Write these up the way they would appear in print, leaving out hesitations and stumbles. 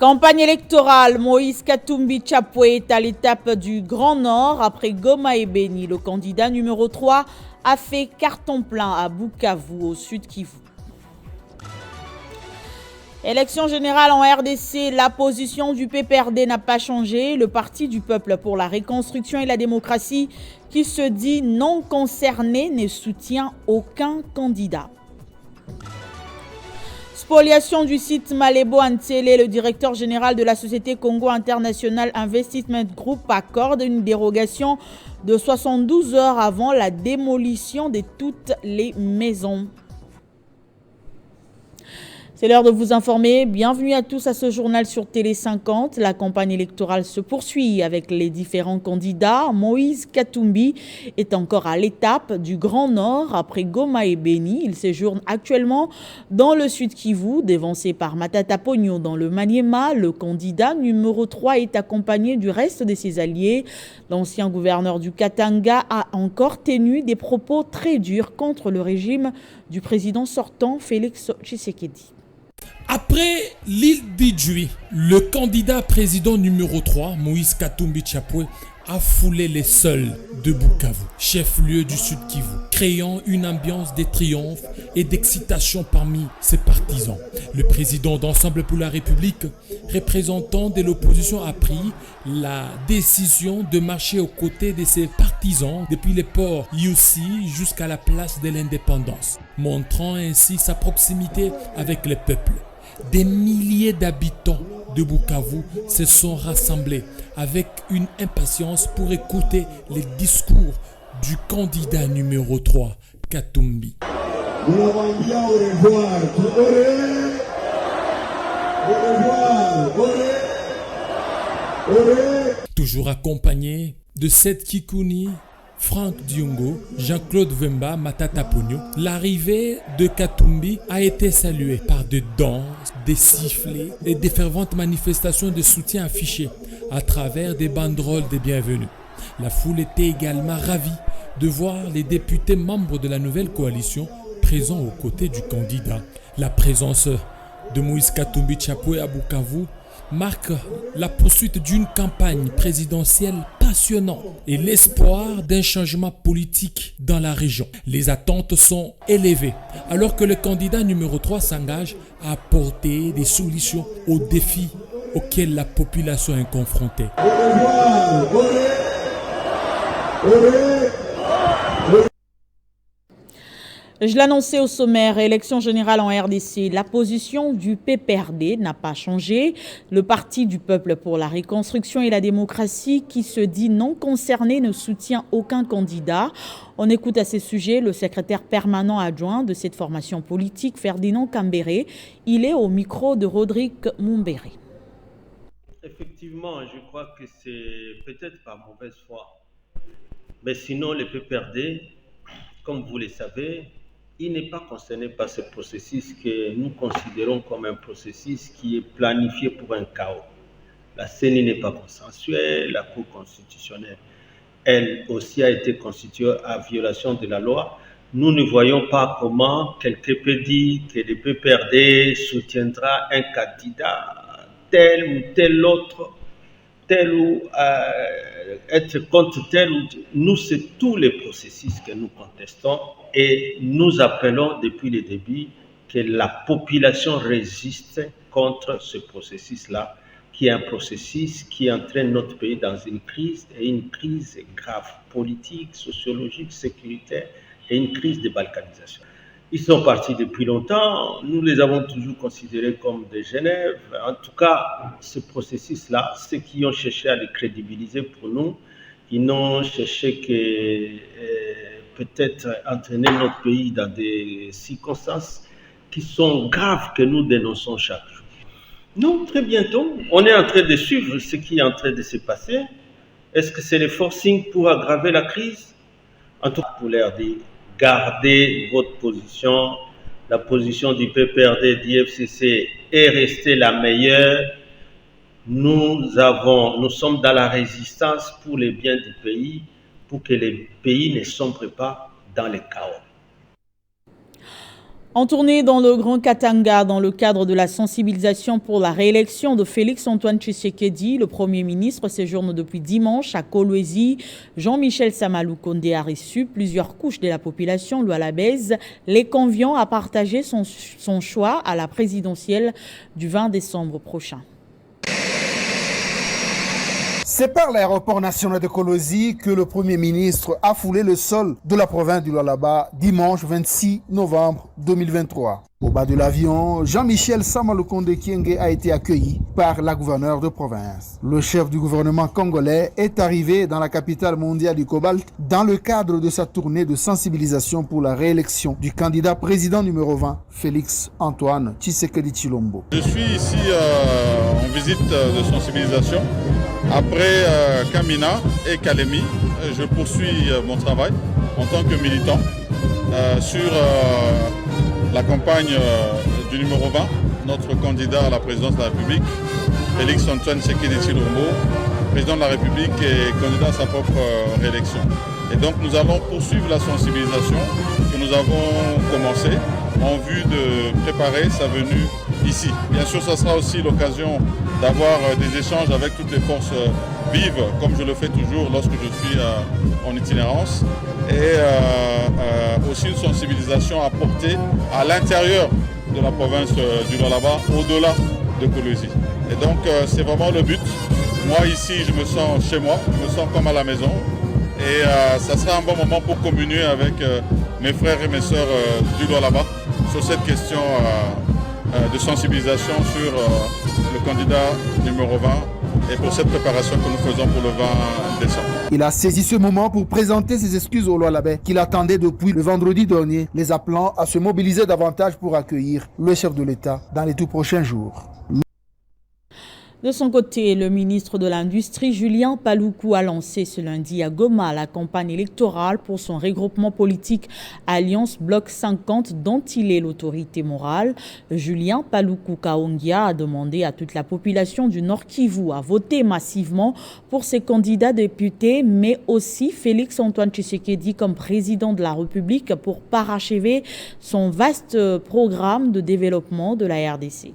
Campagne électorale, Moïse Katumbi Chapwe est à l'étape du Grand Nord. Après Goma et Beni, le candidat numéro 3 a fait carton plein à Bukavu, au sud Kivu. Élection générale en RDC, la position du PPRD n'a pas changé. Le Parti du peuple pour la reconstruction et la démocratie, qui se dit non concerné, ne soutient aucun candidat. Spoliation du site Malébo Antélé, le directeur général de la société Congo International Investment Group accorde une dérogation de 72 heures avant la démolition de toutes les maisons. C'est l'heure de vous informer. Bienvenue à tous à ce journal sur Télé 50. La campagne électorale se poursuit avec les différents candidats. Moïse Katumbi est encore à l'étape du Grand Nord après Goma et Beni. Il séjourne actuellement dans le sud Kivu, dévancé par Matata Pogno dans le Maniema. Le candidat numéro 3 est accompagné du reste de ses alliés. L'ancien gouverneur du Katanga a encore tenu des propos très durs contre le régime du président sortant Félix Tshisekedi. Après l'île d'Idjui, le candidat président numéro 3, Moïse Katumbi Chapwe, a foulé les sols de Bukavu, chef-lieu du Sud Kivu, créant une ambiance de triomphe et d'excitation parmi ses partisans. Le président d'Ensemble pour la République, représentant de l'opposition, a pris la décision de marcher aux côtés de ses partisans depuis les ports Yussi jusqu'à la place de l'Indépendance, montrant ainsi sa proximité avec le peuple. Des milliers d'habitants de Bukavu se sont rassemblés avec une impatience pour écouter les discours du candidat numéro 3, Katumbi. Toujours accompagné de Seth Kikuni, Franck Diongo, Jean-Claude Vemba, Matata Pogno, l'arrivée de Katumbi a été saluée par des danses, des sifflets et des ferventes manifestations de soutien affichées à travers des banderoles de bienvenue. La foule était également ravie de voir les députés membres de la nouvelle coalition présents aux côtés du candidat. La présence de Moïse Katumbi Chapwe à Bukavu marque la poursuite d'une campagne présidentielle passionnante et l'espoir d'un changement politique dans la région. Les attentes sont élevées alors que le candidat numéro 3 s'engage à apporter des solutions aux défis auxquels la population est confrontée. Je l'annonçais au sommaire, élection générale en RDC. La position du PPRD n'a pas changé. Le Parti du peuple pour la reconstruction et la démocratie, qui se dit non concerné, ne soutient aucun candidat. On écoute à ces sujets le secrétaire permanent adjoint de cette formation politique, Ferdinand Kambere. Il est au micro de Rodrigue Mumbere. Effectivement, je crois que c'est peut-être par mauvaise foi. Mais sinon, le PPRD, comme vous le savez, il n'est pas concerné par ce processus que nous considérons comme un processus qui est planifié pour un chaos. La CENI n'est pas consensuelle, la Cour constitutionnelle, elle aussi a été constituée à violation de la loi. Nous ne voyons pas comment quelqu'un peut dire que le PPRD soutiendra un candidat tel ou tel autre, tel ou être contre tel ou tel. Nous, c'est tous les processus que nous contestons et nous appelons depuis le début que la population résiste contre ce processus-là, qui est un processus qui entraîne notre pays dans une crise, et une crise grave, politique, sociologique, sécuritaire, et une crise de balkanisation. Ils sont partis depuis longtemps, nous les avons toujours considérés comme des Genève. En tout cas, ce processus-là, ceux qui ont cherché à le crédibiliser pour nous, ils n'ont cherché que peut-être entraîner notre pays dans des circonstances qui sont graves que nous dénonçons chaque jour. Nous, très bientôt, on est en train de suivre ce qui est en train de se passer. Est-ce que c'est le forcing pour aggraver la crise? En tout cas, pour leur dire, gardez votre position. La position du PPRD, du FCC est restée la meilleure. Nous sommes dans la résistance pour les biens du pays, pour que le pays ne sombre pas dans le chaos. En tournée dans le Grand Katanga, dans le cadre de la sensibilisation pour la réélection de Félix-Antoine Tshisekedi, le Premier ministre séjourne depuis dimanche à Kolwezi. Jean-Michel Samalou Kondé a reçu plusieurs couches de la population loualabaise, les conviant à partager son choix à la présidentielle du 20 décembre prochain. C'est par l'aéroport national de Kolwezi que le Premier ministre a foulé le sol de la province du Lualaba dimanche 26 novembre 2023. Au bas de l'avion, Jean-Michel Samalou Kondé Kyenge a été accueilli par la gouverneure de province. Le chef du gouvernement congolais est arrivé dans la capitale mondiale du cobalt dans le cadre de sa tournée de sensibilisation pour la réélection du candidat président numéro 20, Félix-Antoine Tshisekedi Tshilombo. Je suis ici en visite de sensibilisation. Après Kamina et Kalemi, je poursuis mon travail en tant que militant sur la campagne du numéro 20, notre candidat à la présidence de la République, Félix-Antoine Tshisekedi Tshilombo, président de la République et candidat à sa propre réélection. Et donc nous allons poursuivre la sensibilisation que nous avons commencée en vue de préparer sa venue ici. Bien sûr, ça sera aussi l'occasion d'avoir des échanges avec toutes les forces vives, comme je le fais toujours lorsque je suis en itinérance, et aussi une sensibilisation à porter à l'intérieur de la province du Lualaba, au-delà de Kolwezi. Et donc, c'est vraiment le but. Moi, ici, je me sens chez moi, je me sens comme à la maison, et ça sera un bon moment pour communier avec mes frères et mes sœurs du Lualaba sur cette question de sensibilisation sur le candidat numéro 20 et pour cette préparation que nous faisons pour le 20 décembre. Il a saisi ce moment pour présenter ses excuses aux Lualabais qu'il attendait depuis le vendredi dernier, les appelant à se mobiliser davantage pour accueillir le chef de l'État dans les tout prochains jours. De son côté, le ministre de l'Industrie, Julien Paluku, a lancé ce lundi à Goma la campagne électorale pour son regroupement politique Alliance Bloc 50 dont il est l'autorité morale. Julien Paluku Kaongia a demandé à toute la population du Nord Kivu à voter massivement pour ses candidats députés, mais aussi Félix-Antoine Tshisekedi comme président de la République pour parachever son vaste programme de développement de la RDC.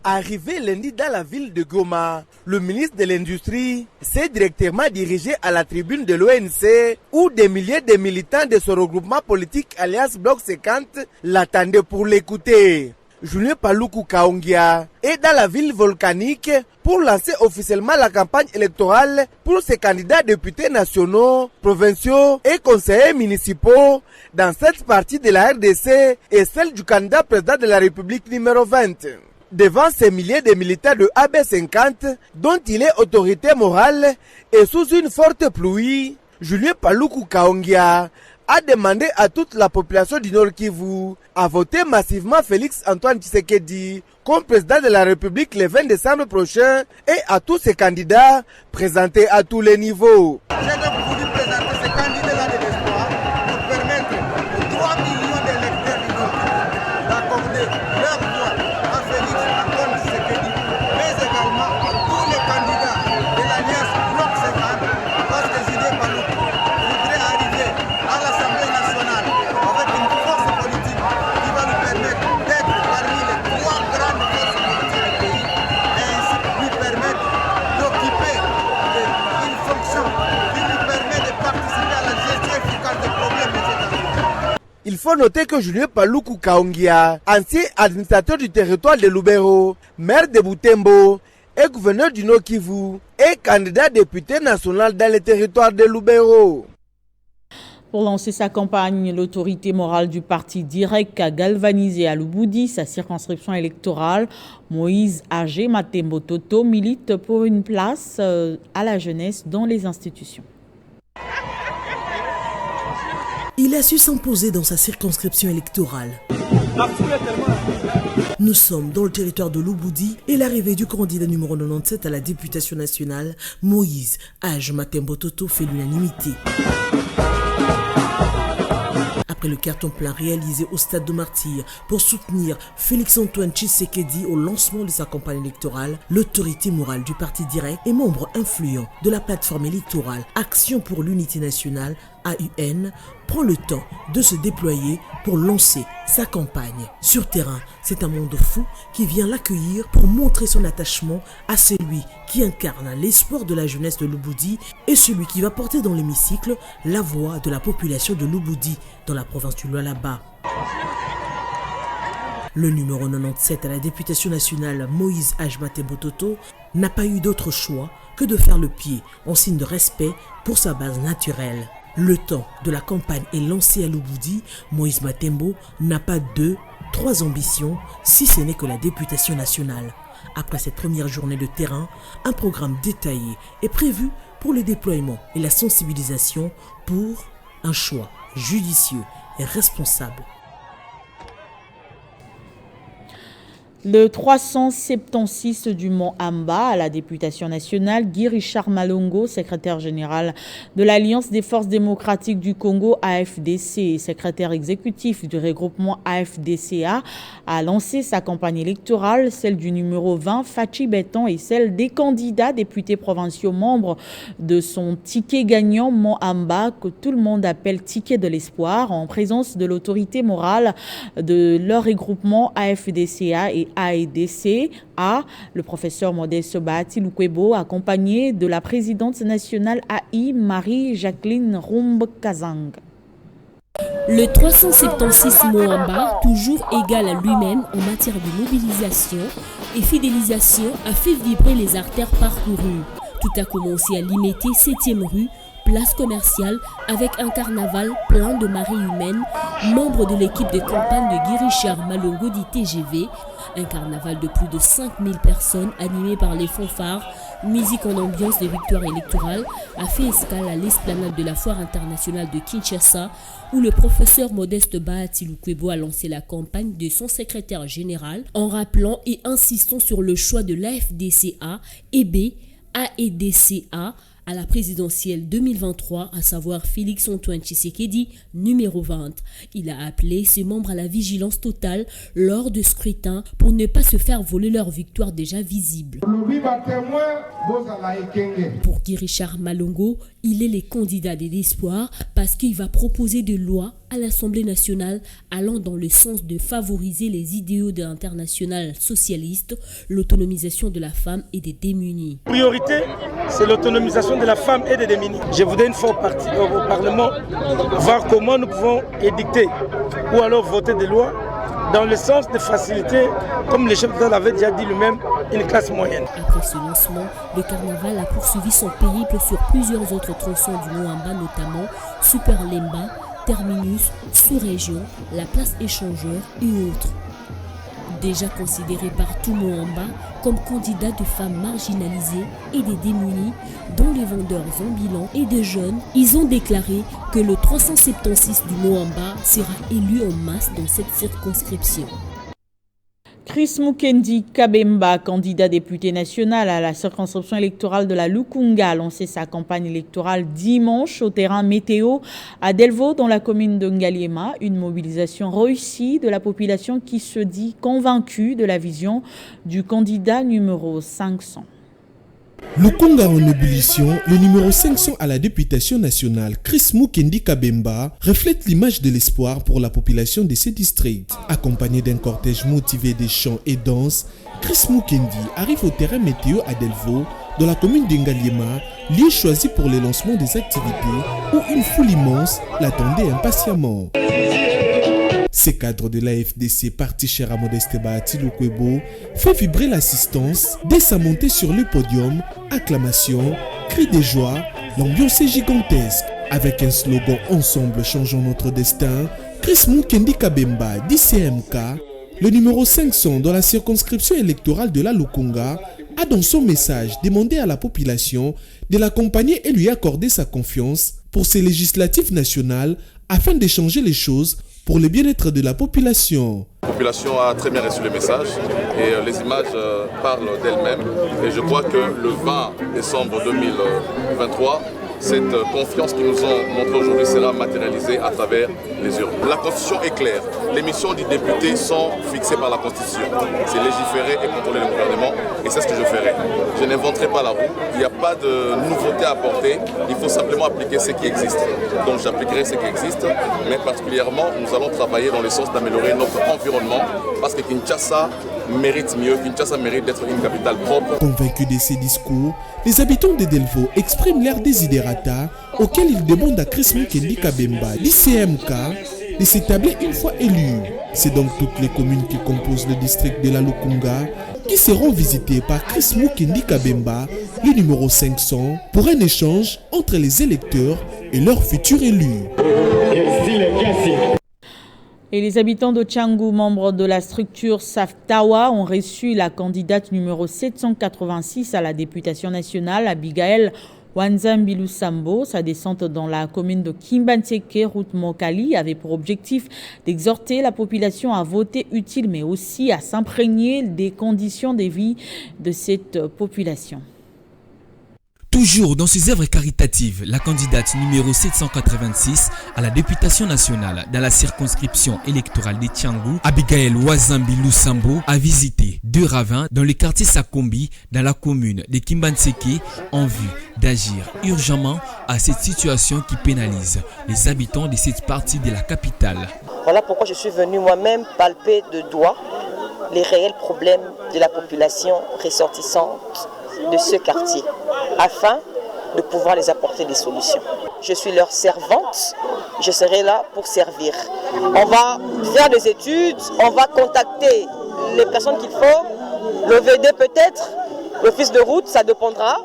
Arrivé lundi dans la ville de Goma, le ministre de l'Industrie s'est directement dirigé à la tribune de l'ONC où des milliers de militants de ce regroupement politique Alliance Bloc 50 l'attendaient pour l'écouter. Julien Paluku Kaongia est dans la ville volcanique pour lancer officiellement la campagne électorale pour ses candidats députés nationaux, provinciaux et conseillers municipaux dans cette partie de la RDC et celle du candidat président de la République numéro 20. Devant ces milliers de militants de AB50 dont il est autorité morale et sous une forte pluie, Julien Paluku Kaongia a demandé à toute la population du Nord Kivu à voter massivement Félix-Antoine Tshisekedi comme président de la République le 20 décembre prochain et à tous ses candidats présentés à tous les niveaux. J'ai donc voulu présenter ces candidats de l'espoir pour permettre aux 3 millions d'électeurs du Nord Kivu d'accorder leur voix à Félix-Antoine Tshisekedi, mais également à tous les candidats de l'Alliance Bloc 50 parce que Julien Paluku voudrait arriver à l'Assemblée nationale avec une force politique qui va lui permettre d'être parmi les 3 grandes forces politiques du pays et ainsi lui permettre d'occuper une fonction qui lui permet de participer à la gestion efficace des problèmes de cette Afrique. Il faut noter que Julien Paluku Kaongia, ancien administrateur du territoire de Lubero, maire de Butembo et gouverneur du Nord Kivu, est candidat député national dans le territoire de Lubero. Pour lancer sa campagne, l'autorité morale du parti direct a galvanisé à Lubudi sa circonscription électorale. Moïse Agé Matembo Toto milite pour une place à la jeunesse dans les institutions. Il a su s'imposer dans sa circonscription électorale. Nous sommes dans le territoire de Lubudi et l'arrivée du candidat numéro 97 à la députation nationale, Moïse Agé Matembo Toto, fait l'unanimité. Après le carton plein réalisé au stade de Martyr pour soutenir Félix-Antoine Tshisekedi au lancement de sa campagne électorale, l'autorité morale du parti direct et membre influent de la plateforme électorale Action pour l'unité nationale AUN prend le temps de se déployer pour lancer sa campagne. Sur terrain, c'est un monde fou qui vient l'accueillir pour montrer son attachement à celui qui incarne l'espoir de la jeunesse de Lubudi et celui qui va porter dans l'hémicycle la voix de la population de Lubudi dans la province du Lualaba. Le numéro 97 à la députation nationale, Moïse Ajmate Bototo, n'a pas eu d'autre choix que de faire le pied en signe de respect pour sa base naturelle. Le temps de la campagne est lancé à Lubudi. Moïse Matembo n'a pas 3 ambitions, si ce n'est que la députation nationale. Après cette première journée de terrain, un programme détaillé est prévu pour le déploiement et la sensibilisation pour un choix judicieux et responsable. Le 376 du Mont Amba à la députation nationale, Guy Richard Malongo, secrétaire général de l'Alliance des forces démocratiques du Congo AFDC et secrétaire exécutif du regroupement AFDCA, a lancé sa campagne électorale, celle du numéro 20, Fachi Béton, et celle des candidats députés provinciaux membres de son ticket gagnant Mont Amba, que tout le monde appelle ticket de l'espoir, en présence de l'autorité morale de leur regroupement AFDCA et AEDCA, le professeur Modeste Bahati Lukwebo, accompagné de la présidente nationale AI, Marie-Jacqueline Rumb-Kazang. Le 376 Moamba, toujours égal à lui-même en matière de mobilisation et fidélisation, a fait vibrer les artères parcourues. Tout a commencé à Limete, 7e rue, place commerciale, avec un carnaval plein de marées humaines, membre de l'équipe de campagne de Guy Richard Malongo dit TGV, un carnaval de plus de 5000 personnes animé par les fanfares, musique en ambiance de victoire électorale, a fait escale à l'esplanade de la Foire internationale de Kinshasa, où le professeur Modeste Bahati Lukwebo a lancé la campagne de son secrétaire général en rappelant et insistant sur le choix de l'AFDCA et AEDCA à la présidentielle 2023, à savoir Félix-Antoine Tshisekedi, numéro 20. Il a appelé ses membres à la vigilance totale lors du scrutin pour ne pas se faire voler leur victoire déjà visible. Pour Guy Richard Malongo, il est le candidat de l'espoir parce qu'il va proposer des lois à l'Assemblée nationale allant dans le sens de favoriser les idéaux de l'international socialiste, l'autonomisation de la femme et des démunis. Priorité, c'est l'autonomisation de la femme et des démunis. Je voudrais une fois au Parlement voir comment nous pouvons édicter ou alors voter des lois dans le sens de faciliter, comme le chef d'État l'avait déjà dit lui-même, une classe moyenne. Après ce lancement, le carnaval a poursuivi son périple sur plusieurs autres tronçons du Moamba, notamment Super Lemba, Terminus, sous-région, la place échangeur et autres. Déjà considéré par tout Moamba comme candidat de femmes marginalisées et des démunis, dont les vendeurs ambulants et des jeunes, ils ont déclaré que le 376 du Moamba sera élu en masse dans cette circonscription. Chris Mukendi Kabemba, candidat député national à la circonscription électorale de la Lukunga, a lancé sa campagne électorale dimanche au terrain météo à Delvaux, dans la commune de Ngaliema. Une mobilisation réussie de la population qui se dit convaincue de la vision du candidat numéro 500. Lukunga en ébullition, le numéro 500 à la députation nationale, Chris Mukendi Kabemba, reflète l'image de l'espoir pour la population de ces districts. Accompagné d'un cortège motivé de chants et danses, Chris Mukendi arrive au terrain météo à Delvaux, dans la commune d'Engaliema, lieu choisi pour le lancement des activités où une foule immense l'attendait impatiemment. Ces cadres de l'AFDC, parti cher à Modeste Bahati Lukwebo, fait vibrer l'assistance dès sa montée sur le podium. Acclamations, cris de joie, l'ambiance est gigantesque. Avec un slogan « Ensemble, changeons notre destin », Chris Mukendi Kabemba, d'ICMK, le numéro 500 dans la circonscription électorale de la Lukunga, a dans son message demandé à la population de l'accompagner et lui accorder sa confiance pour ces législatives nationales afin d'échanger les choses pour le bien-être de la population. La population a très bien reçu le message et les images parlent d'elles-mêmes. Et je crois que le 20 décembre 2023, cette confiance qu'ils nous ont montrée aujourd'hui sera matérialisée à travers les urnes. La Constitution est claire. Les missions du député sont fixées par la Constitution. C'est légiférer et contrôler le gouvernement, et c'est ce que je ferai. Je n'inventerai pas la roue. Il n'y a pas de nouveauté à apporter. Il faut simplement appliquer ce qui existe. Donc j'appliquerai ce qui existe, mais particulièrement, nous allons travailler dans le sens d'améliorer notre environnement, parce que Kinshasa mérite mieux. Kinshasa mérite d'être une capitale propre. Convaincus de ces discours, les habitants de Delvaux expriment leur desiderata auquel ils demandent à Chris Mukendi Kabemba, l'ICMK, de s'établir une fois élu. C'est donc toutes les communes qui composent le district de la Lukunga qui seront visitées par Chris Mukendi Kabemba, le numéro 500, pour un échange entre les électeurs et leurs futurs élus. Et les habitants de Tchangou, membres de la structure Saftawa, ont reçu la candidate numéro 786 à la députation nationale, Abigail Wanzambilu Sambo. Sa descente dans la commune de Kimbantseke, route Mokali, avait pour objectif d'exhorter la population à voter utile, mais aussi à s'imprégner des conditions de vie de cette population. Toujours dans ses œuvres caritatives, la candidate numéro 786 à la députation nationale dans la circonscription électorale de Tchangou, Abigail Wanzambilu Sambo, a visité 2 ravins dans le quartier Sakombi, dans la commune de Kimbantseke, en vue d'agir urgemment à cette situation qui pénalise les habitants de cette partie de la capitale. Voilà pourquoi je suis venu moi-même palper de doigt les réels problèmes de la population ressortissante de ce quartier, afin de pouvoir les apporter des solutions. Je suis leur servante, je serai là pour servir. On va faire des études, on va contacter les personnes qu'il faut, l'OVD peut-être, l'office de route, ça dépendra,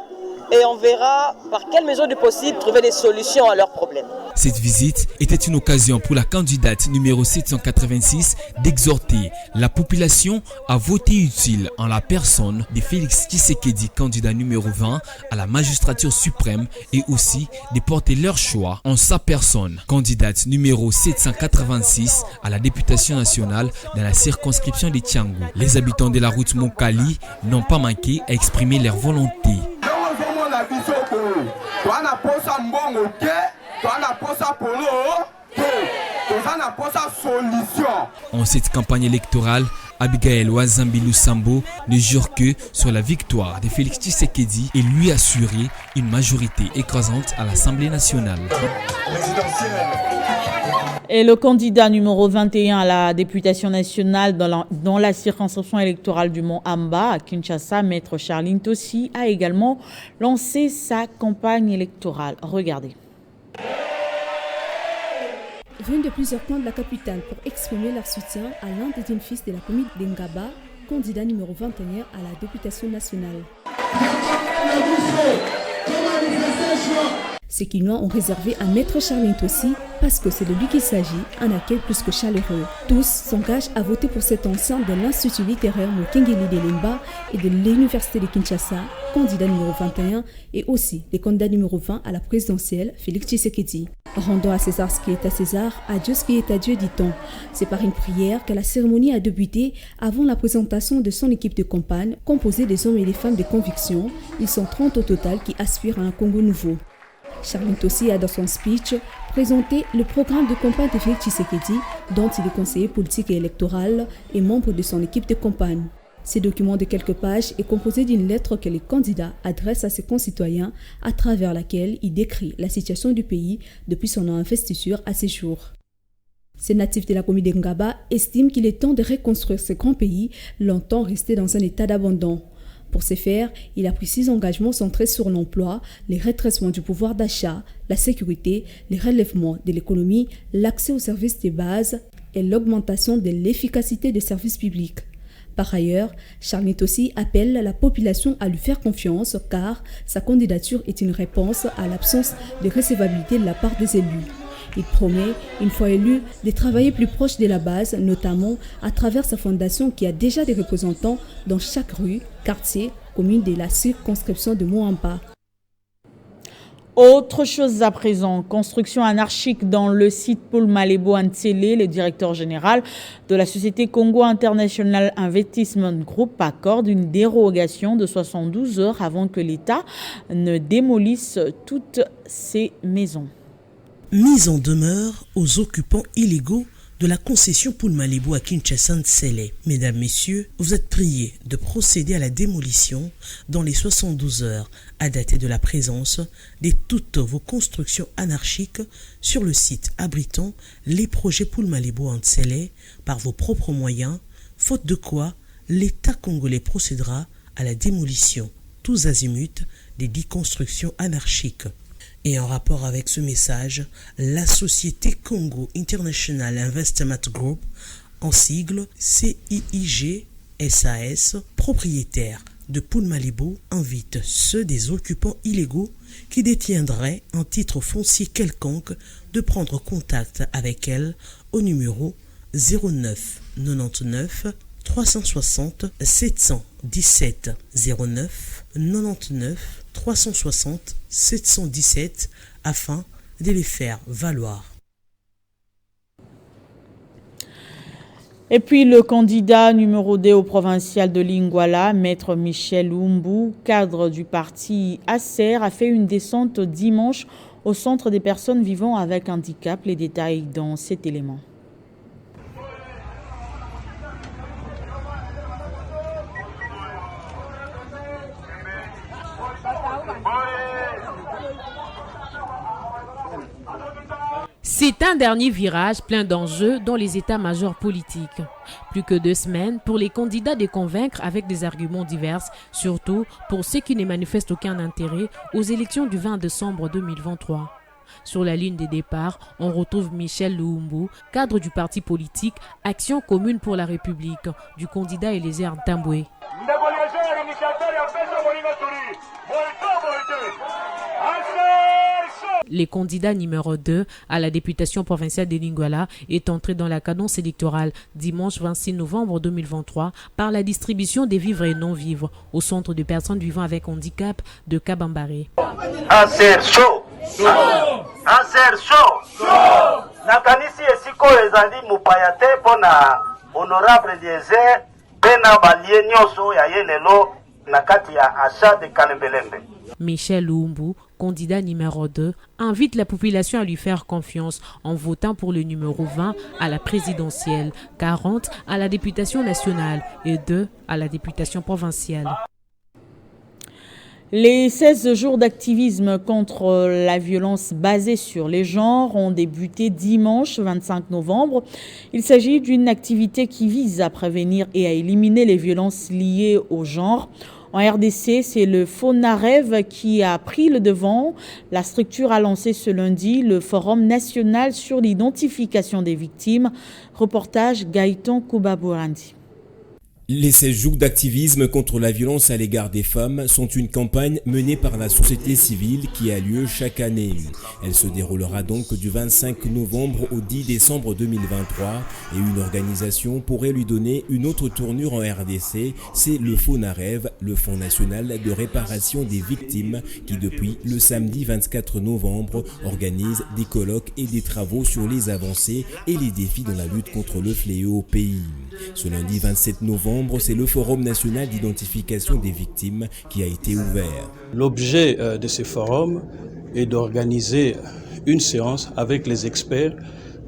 et on verra par quelle mesure du possible trouver des solutions à leurs problèmes. Cette visite était une occasion pour la candidate numéro 786 d'exhorter la population à voter utile en la personne de Félix Tshisekedi, candidat numéro 20 à la magistrature suprême, et aussi de porter leur choix en sa personne. Candidate numéro 786 à la députation nationale dans la circonscription de Tchangou. Les habitants de la route Mokali n'ont pas manqué à exprimer leur volonté. En cette campagne électorale, Abigail Wanzambilu Sambo ne jure que sur la victoire de Félix Tshisekedi et lui assurer une majorité écrasante à l'Assemblée nationale. Et le candidat numéro 21 à la députation nationale dans la circonscription électorale du Mont Amba à Kinshasa, Maître Charline Tossi, a également lancé sa campagne électorale. Regardez. Viennent de plusieurs coins de la capitale pour exprimer leur soutien à l'un des jeunes fils de la commune d'Engaba, candidat numéro 21 à la députation nationale. Ces Quinois ont réservé à Maître Charline Tossi parce que c'est de lui qu'il s'agit, un accueil plus que chaleureux. Tous s'engagent à voter pour cet ancien de l'Institut littéraire Mokengeli de Lemba et de l'Université de Kinshasa, candidat numéro 21, et aussi les candidats numéro 20 à la présidentielle, Félix Tshisekedi. Rendons à César ce qui est à César, à Dieu ce qui est à Dieu, dit-on. C'est par une prière que la cérémonie a débuté avant la présentation de son équipe de campagne, composée des hommes et des femmes de conviction. Ils sont 30 au total qui aspirent à un Congo nouveau. Charline Tossi a dans son speech présenté le programme de campagne de Félix Tshisekedi, dont il est conseiller politique et électoral et membre de son équipe de campagne. Ce document de quelques pages est composé d'une lettre que les candidats adressent à ses concitoyens, à travers laquelle il décrit la situation du pays depuis son investiture à ses jours. Ces natifs de la commune d'Engaba estiment qu'il est temps de reconstruire ce grand pays, longtemps resté dans un état d'abandon. Pour ce faire, il a pris 6 engagements centrés sur l'emploi, les redressements du pouvoir d'achat, la sécurité, les relèvements de l'économie, l'accès aux services de base et l'augmentation de l'efficacité des services publics. Par ailleurs, Charline Tossi appelle la population à lui faire confiance car sa candidature est une réponse à l'absence de recevabilité de la part des élus. Il promet, une fois élu, de travailler plus proche de la base, notamment à travers sa fondation qui a déjà des représentants dans chaque rue, quartier, commune de la circonscription de Moamba. Autre chose à présent, construction anarchique dans le site Paul Malébo Antsele. Le directeur général de la société Congo International Investment Group accorde une dérogation de 72 heures avant que l'État ne démolisse toutes ces maisons. Mise en demeure aux occupants illégaux de la concession Paul Malébo à Kinshasa-Ntsele. Mesdames, Messieurs, vous êtes priés de procéder à la démolition dans les 72 heures à dater de la présence de toutes vos constructions anarchiques sur le site abritant les projets Paul Malébo à Ntsele par vos propres moyens, faute de quoi l'État congolais procédera à la démolition tous azimuts des 10 constructions anarchiques. Et en rapport avec ce message, la société Congo International Investment Group, en sigle CIIG SAS, propriétaire de Paul Malébo, invite ceux des occupants illégaux qui détiendraient un titre foncier quelconque de prendre contact avec elle au numéro 09 99 360 717 09 99 360 717 afin de les faire valoir. Et puis le candidat numéro 2 au provincial de Lingwala, Maître Michel Luumbu, cadre du parti ACER, a fait une descente dimanche au centre des personnes vivant avec handicap. Les détails dans cet élément. C'est un dernier virage plein d'enjeux dans les états-majors politiques. Plus que 2 semaines pour les candidats de convaincre avec des arguments divers, surtout pour ceux qui ne manifestent aucun intérêt aux élections du 20 décembre 2023. Sur la ligne des départs, on retrouve Michel Luumbu, cadre du parti politique Action commune pour la République, du candidat Eliezer Ntambwe. Le candidat numéro 2 à la députation provinciale de Lingwala est entré dans la cadence électorale dimanche 26 novembre 2023 par la distribution des vivres et non-vivres au centre de personnes vivant avec handicap de Kabambare. Nakanisi esiko ezali mupayate pona honorable Eliezer pena balie nyoso ya yelelo nakati ya achat de Kalembelembe. Michel Luumbu, candidat numéro 2, invite la population à lui faire confiance en votant pour le numéro 20 à la présidentielle, 40 à la députation nationale et 2 à la députation provinciale. Les 16 jours d'activisme contre la violence basée sur les genres ont débuté dimanche 25 novembre. Il s'agit d'une activité qui vise à prévenir et à éliminer les violences liées au genre. En RDC, c'est le FONAREV qui a pris le devant. La structure a lancé ce lundi le Forum national sur l'identification des victimes. Reportage Gaëtan Koubabourandi. Les 16 jours d'activisme contre la violence à l'égard des femmes sont une campagne menée par la société civile qui a lieu chaque année. Elle se déroulera donc du 25 novembre au 10 décembre 2023 et une organisation pourrait lui donner une autre tournure en RDC, c'est le FONAREV, le Fonds national de réparation des victimes, qui depuis le samedi 24 novembre organise des colloques et des travaux sur les avancées et les défis dans la lutte contre le fléau au pays. Ce lundi 27 novembre, c'est le Forum national d'identification des victimes qui a été ouvert. L'objet de ce forum est d'organiser une séance avec les experts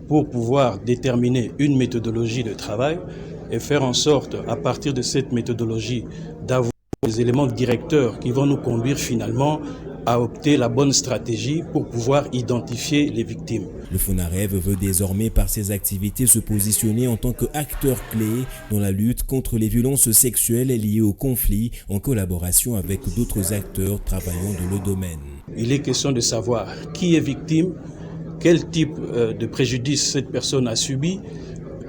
pour pouvoir déterminer une méthodologie de travail et faire en sorte, à partir de cette méthodologie, d'avoir des éléments directeurs qui vont nous conduire finalement à opter la bonne stratégie pour pouvoir identifier les victimes. Le FONAREV veut désormais par ses activités se positionner en tant qu'acteur clé dans la lutte contre les violences sexuelles liées au conflit en collaboration avec d'autres acteurs travaillant dans le domaine. Il est question de savoir qui est victime, quel type de préjudice cette personne a subi,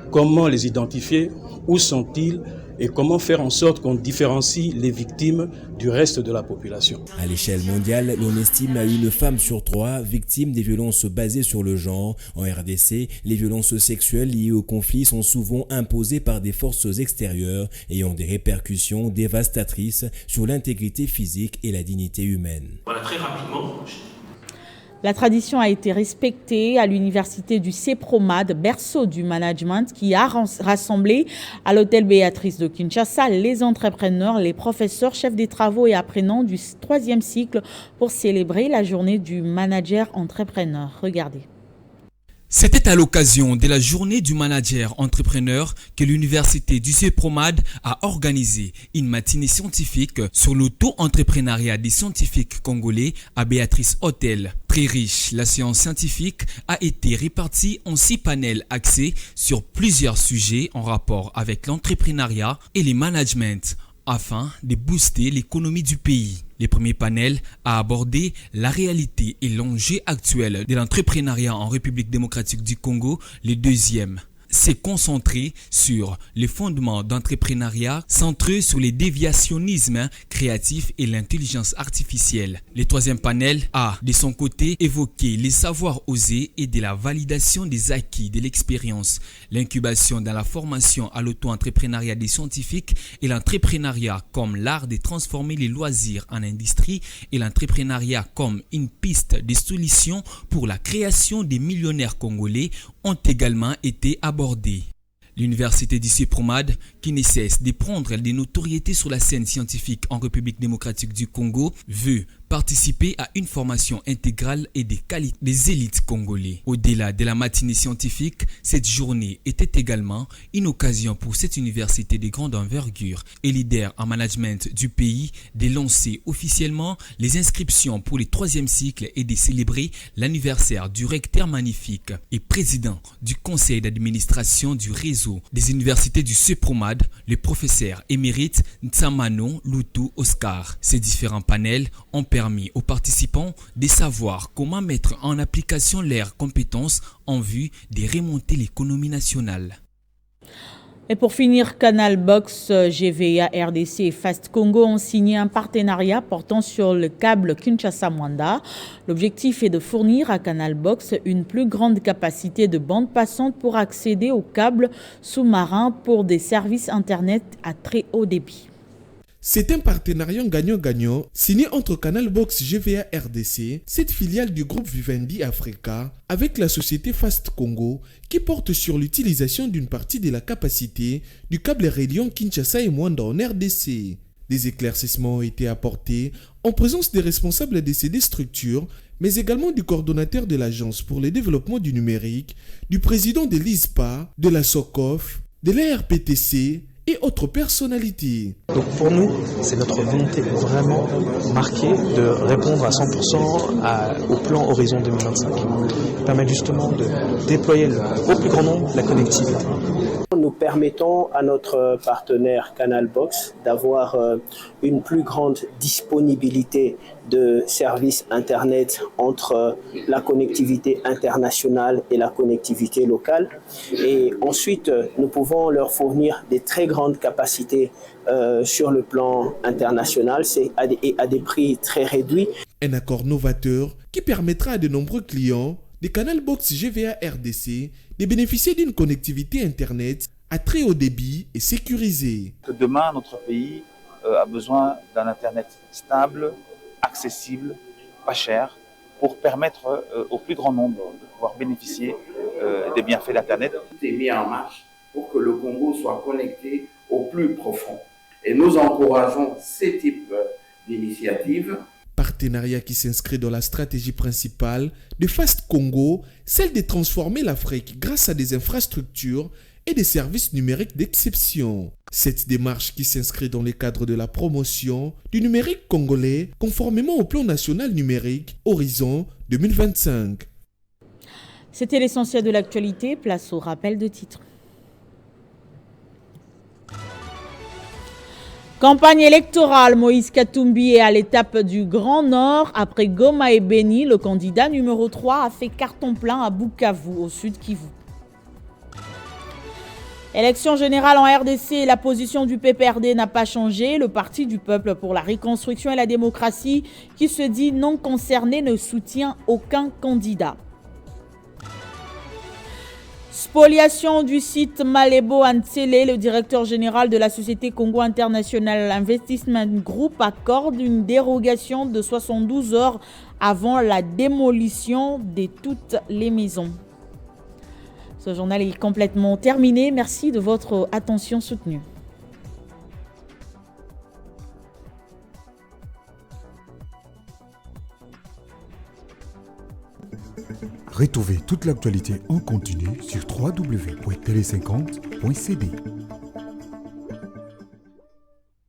comment les identifier, où sont-ils et comment faire en sorte qu'on différencie les victimes du reste de la population. À l'échelle mondiale, l'on estime à une femme sur 3 victime des violences basées sur le genre. En RDC, les violences sexuelles liées au conflit sont souvent imposées par des forces extérieures ayant des répercussions dévastatrices sur l'intégrité physique et la dignité humaine. Voilà, très rapidement. La tradition a été respectée à l'université du CEPROMAD, berceau du management, qui a rassemblé à l'hôtel Béatrice de Kinshasa les entrepreneurs, les professeurs, chefs des travaux et apprenants du 3e cycle pour célébrer la journée du manager entrepreneur. Regardez. C'était à l'occasion de la journée du manager entrepreneur que l'université du CEPROMAD a organisé une matinée scientifique sur l'auto-entrepreneuriat des scientifiques congolais à Béatrice Hôtel. Très riche, la séance scientifique a été répartie en 6 panels axés sur plusieurs sujets en rapport avec l'entrepreneuriat et le management, afin de booster l'économie du pays. Le premier panel a abordé la réalité et l'enjeu actuel de l'entrepreneuriat en République démocratique du Congo. Le deuxième s'est concentré sur les fondements d'entrepreneuriat centrés sur le déviationnisme créatif et l'intelligence artificielle. Le troisième panel a, de son côté, évoqué les savoirs osés et de la validation des acquis de l'expérience, l'incubation dans la formation à l'auto-entrepreneuriat des scientifiques et l'entrepreneuriat comme l'art de transformer les loisirs en industrie et l'entrepreneuriat comme une piste de solution pour la création des millionnaires congolais ont également été abordés. L'université du CEPROMAD, qui ne cesse de prendre des notoriétés sur la scène scientifique en République démocratique du Congo, veut participer à une formation intégrale et de qualité des élites congolais. Au-delà de la matinée scientifique, cette journée était également une occasion pour cette université de grande envergure et leader en management du pays de lancer officiellement les inscriptions pour le 3e cycle et de célébrer l'anniversaire du recteur magnifique et président du conseil d'administration du réseau des universités du CEPROMAD, le professeur émérite Ntsamanon Lutu Oscar. Ces différents panels ont permis aux participants de savoir comment mettre en application leurs compétences en vue de remonter l'économie nationale. Et pour finir, Canal Box, GVA, RDC et Fast Congo ont signé un partenariat portant sur le câble Kinshasa-Mwanda. L'objectif est de fournir à Canal Box une plus grande capacité de bande passante pour accéder aux câbles sous-marins pour des services Internet à très haut débit. C'est un partenariat gagnant-gagnant signé entre Canal Box GVA RDC, cette filiale du groupe Vivendi Africa, avec la société Fast Congo, qui porte sur l'utilisation d'une partie de la capacité du câble reliant Kinshasa et Mwanda en RDC. Des éclaircissements ont été apportés en présence des responsables de ces deux structures, mais également du coordonnateur de l'Agence pour le développement du numérique, du président de l'ISPA, de la SOCOF, de l'ARPTC, et autres personnalités. Donc pour nous, c'est notre volonté vraiment marquée de répondre à 100% au plan Horizon 2025, qui permet justement de déployer au plus grand nombre la connectivité. Nous permettons à notre partenaire Canal Box d'avoir une plus grande disponibilité de services Internet entre la connectivité internationale et la connectivité locale. Et ensuite, nous pouvons leur fournir des très grandes capacités sur le plan international et à des prix très réduits. Un accord novateur qui permettra à de nombreux clients des Canal Box GVA RDC de bénéficier d'une connectivité Internet à très haut débit et sécurisée. Demain, notre pays a besoin d'un Internet stable, accessible, pas cher, pour permettre au plus grand nombre de pouvoir bénéficier des bienfaits d'Internet. Tout est mis en marche pour que le Congo soit connecté au plus profond. Et nous encourageons ces types d'initiatives. Partenariat qui s'inscrit dans la stratégie principale de Fast Congo, celle de transformer l'Afrique grâce à des infrastructures et des services numériques d'exception. Cette démarche qui s'inscrit dans le cadre de la promotion du numérique congolais conformément au plan national numérique Horizon 2025. C'était l'essentiel de l'actualité, place au rappel de titres. Campagne électorale, Moïse Katumbi est à l'étape du Grand Nord. Après Goma et Beni, le candidat numéro 3 a fait carton plein à Bukavu, au sud Kivu. Élection générale en RDC, la position du PPRD n'a pas changé. Le Parti du peuple pour la reconstruction et la démocratie, qui se dit non concerné, ne soutient aucun candidat. Spoliation du site Malebo Antsele, le directeur général de la société Congo International Investment Group accorde une dérogation de 72 heures avant la démolition de toutes les maisons. Ce journal est complètement terminé. Merci de votre attention soutenue. Retrouvez toute l'actualité en continu sur www.tele50.cd.